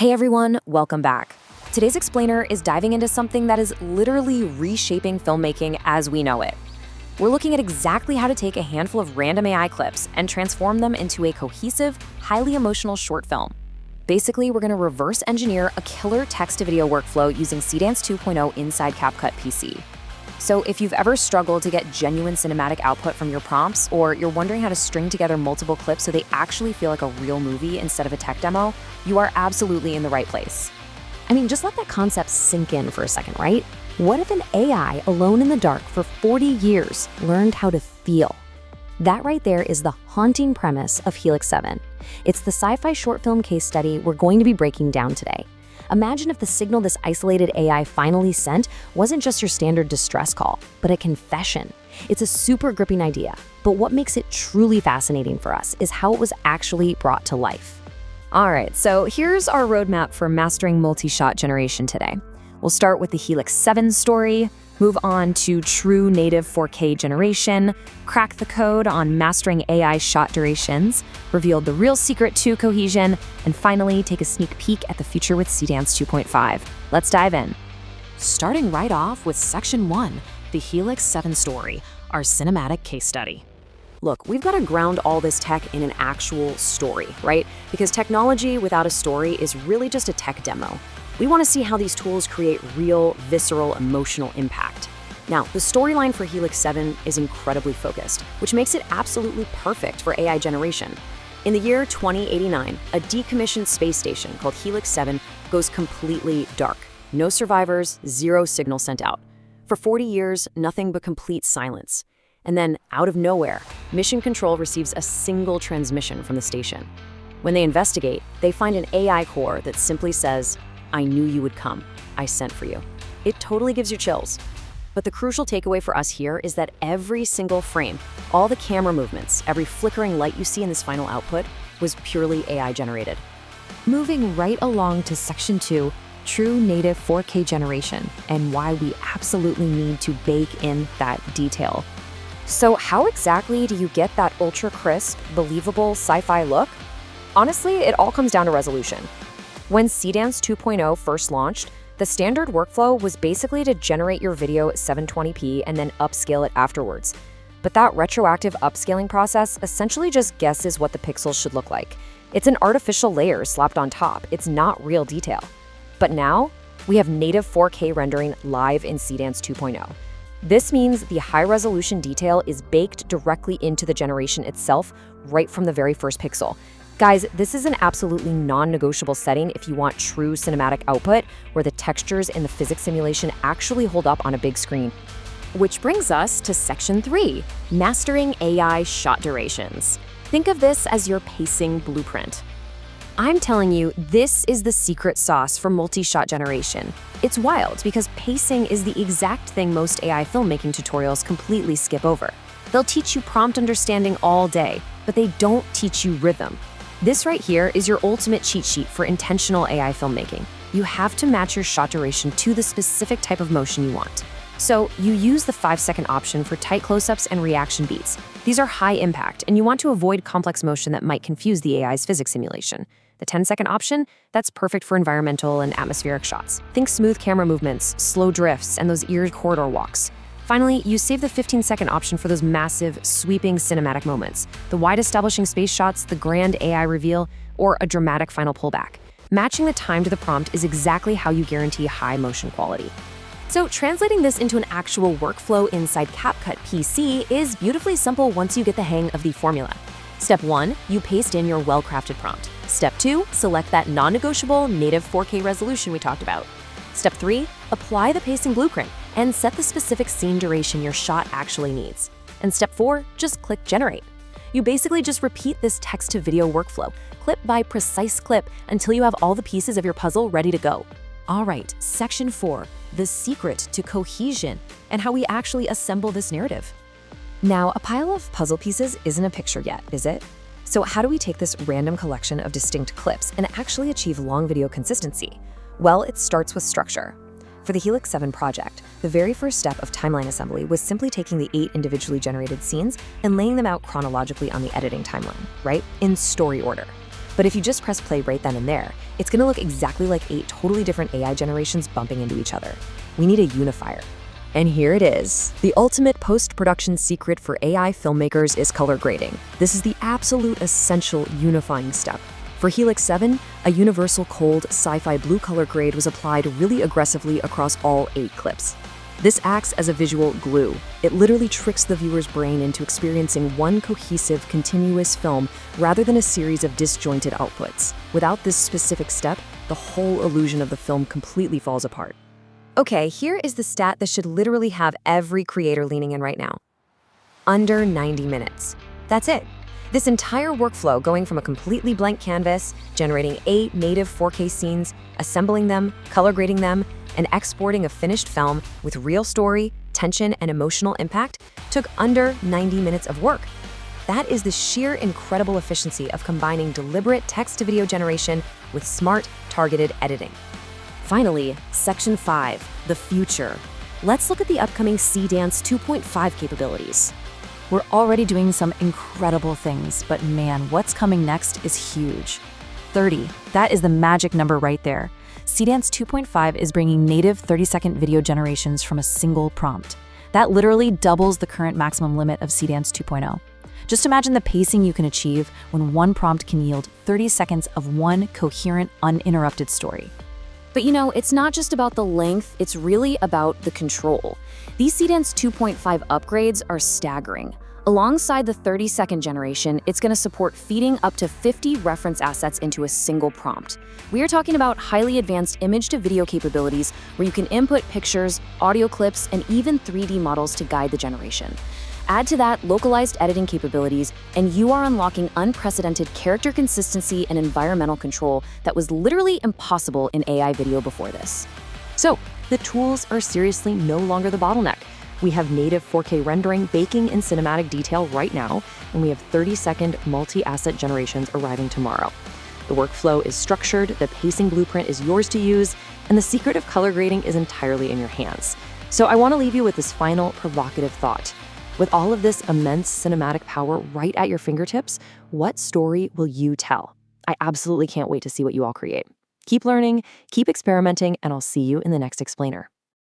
Hey everyone, welcome back. Today's explainer is diving into something that is literally reshaping filmmaking as we know it. We're looking at exactly how to take a handful of random AI clips and transform them into a cohesive, highly emotional short film. Basically, we're going to reverse engineer a killer text-to-video workflow using SEEDANCE 2.0 inside CapCut PC. So if you've ever struggled to get genuine cinematic output from your prompts, or you're wondering how to string together multiple clips so they actually feel like a real movie instead of a tech demo, you are absolutely in the right place. I mean, just let that concept sink in for a second, right? What if an AI alone in the dark for 40 years learned how to feel? That right there is the haunting premise of Helix 7. It's the sci-fi short film case study we're going to be breaking down today. Imagine if the signal this isolated AI finally sent wasn't just your standard distress call, but a confession. It's a super gripping idea, but what makes it truly fascinating for us is how it was actually brought to life. All right, so here's our roadmap for mastering multi-shot generation today. We'll start with the Helix 7 story, move on to true native 4K generation, crack the code on mastering AI shot durations, reveal the real secret to cohesion, and finally take a sneak peek at the future with SEEDANCE 2.5. Let's dive in. Starting right off with Section 1, the Helix 7 story, our cinematic case study. Look, we've got to ground all this tech in an actual story, right? Because technology without a story is really just a tech demo. We want to see how these tools create real, visceral, emotional impact. Now, the storyline for Helix 7 is incredibly focused, which makes it absolutely perfect for AI generation. In the year 2089, a decommissioned space station called Helix 7 goes completely dark. No survivors, zero signal sent out. For 40 years, nothing but complete silence. And then, out of nowhere, Mission Control receives a single transmission from the station. When they investigate, they find an AI core that simply says, "I knew you would come. I sent for you." It totally gives you chills. But the crucial takeaway for us here is that every single frame, all the camera movements, every flickering light you see in this final output was purely AI generated. Moving right along to Section 2, true native 4K generation, and why we absolutely need to bake in that detail. So how exactly do you get that ultra crisp, believable sci-fi look? Honestly, it all comes down to resolution. When SEEDANCE 2.0 first launched, the standard workflow was basically to generate your video at 720p and then upscale it afterwards. But that retroactive upscaling process essentially just guesses what the pixels should look like. It's an artificial layer slapped on top. It's not real detail. But now, we have native 4K rendering live in SEEDANCE 2.0. This means the high-resolution detail is baked directly into the generation itself, right from the very first pixel. Guys, this is an absolutely non-negotiable setting if you want true cinematic output, where the textures in the physics simulation actually hold up on a big screen. Which brings us to Section 3, mastering AI shot durations. Think of this as your pacing blueprint. I'm telling you, this is the secret sauce for multi-shot generation. It's wild because pacing is the exact thing most AI filmmaking tutorials completely skip over. They'll teach you prompt understanding all day, but they don't teach you rhythm. This right here is your ultimate cheat sheet for intentional AI filmmaking. You have to match your shot duration to the specific type of motion you want. So you use the 5-second option for tight close-ups and reaction beats. These are high impact, and you want to avoid complex motion that might confuse the AI's physics simulation. The 10-second option, that's perfect for environmental and atmospheric shots. Think smooth camera movements, slow drifts, and those eerie corridor walks. Finally, you save the 15-second option for those massive, sweeping cinematic moments, the wide establishing space shots, the grand AI reveal, or a dramatic final pullback. Matching the time to the prompt is exactly how you guarantee high motion quality. So translating this into an actual workflow inside CapCut PC is beautifully simple once you get the hang of the formula. Step 1, you paste in your well-crafted prompt. Step 2, select that non-negotiable native 4K resolution we talked about. Step 3, apply the pacing blueprint and set the specific scene duration your shot actually needs. And Step 4, just click Generate. You basically just repeat this text-to-video workflow, clip by precise clip, until you have all the pieces of your puzzle ready to go. All right, Section 4, the secret to cohesion and how we actually assemble this narrative. Now, a pile of puzzle pieces isn't a picture yet, is it? So how do we take this random collection of distinct clips and actually achieve long video consistency? Well, it starts with structure. For the Helix 7 project, the very first step of timeline assembly was simply taking the 8 individually generated scenes and laying them out chronologically on the editing timeline, right? In story order. But if you just press play right then and there, it's gonna look exactly like 8 totally different AI generations bumping into each other. We need a unifier. And here it is. The ultimate post-production secret for AI filmmakers is color grading. This is the absolute essential unifying step. For Helix 7, a universal cold sci-fi blue color grade was applied really aggressively across all 8 clips. This acts as a visual glue. It literally tricks the viewer's brain into experiencing one cohesive, continuous film rather than a series of disjointed outputs. Without this specific step, the whole illusion of the film completely falls apart. Okay, here is the stat that should literally have every creator leaning in right now. Under 90 minutes. That's it. This entire workflow going from a completely blank canvas, generating 8 native 4K scenes, assembling them, color grading them, and exporting a finished film with real story, tension, and emotional impact took under 90 minutes of work. That is the sheer incredible efficiency of combining deliberate text-to-video generation with smart, targeted editing. Finally, Section 5, the future. Let's look at the upcoming SEEDANCE 2.5 capabilities. We're already doing some incredible things, but man, what's coming next is huge. 30, that is the magic number right there. SEEDANCE 2.5 is bringing native 30-second video generations from a single prompt. That literally doubles the current maximum limit of SEEDANCE 2.0. Just imagine the pacing you can achieve when one prompt can yield 30 seconds of one coherent, uninterrupted story. But you know, it's not just about the length, it's really about the control. These SEEDANCE 2.5 upgrades are staggering. Alongside the 30-second generation, it's going to support feeding up to 50 reference assets into a single prompt. We are talking about highly advanced image-to-video capabilities where you can input pictures, audio clips, and even 3D models to guide the generation. Add to that localized editing capabilities, and you are unlocking unprecedented character consistency and environmental control that was literally impossible in AI video before this. So, the tools are seriously no longer the bottleneck. We have native 4K rendering baking in cinematic detail right now, and we have 30-second multi-asset generations arriving tomorrow. The workflow is structured, the pacing blueprint is yours to use, and the secret of color grading is entirely in your hands. So I want to leave you with this final provocative thought. With all of this immense cinematic power right at your fingertips, what story will you tell? I absolutely can't wait to see what you all create. Keep learning, keep experimenting, and I'll see you in the next explainer.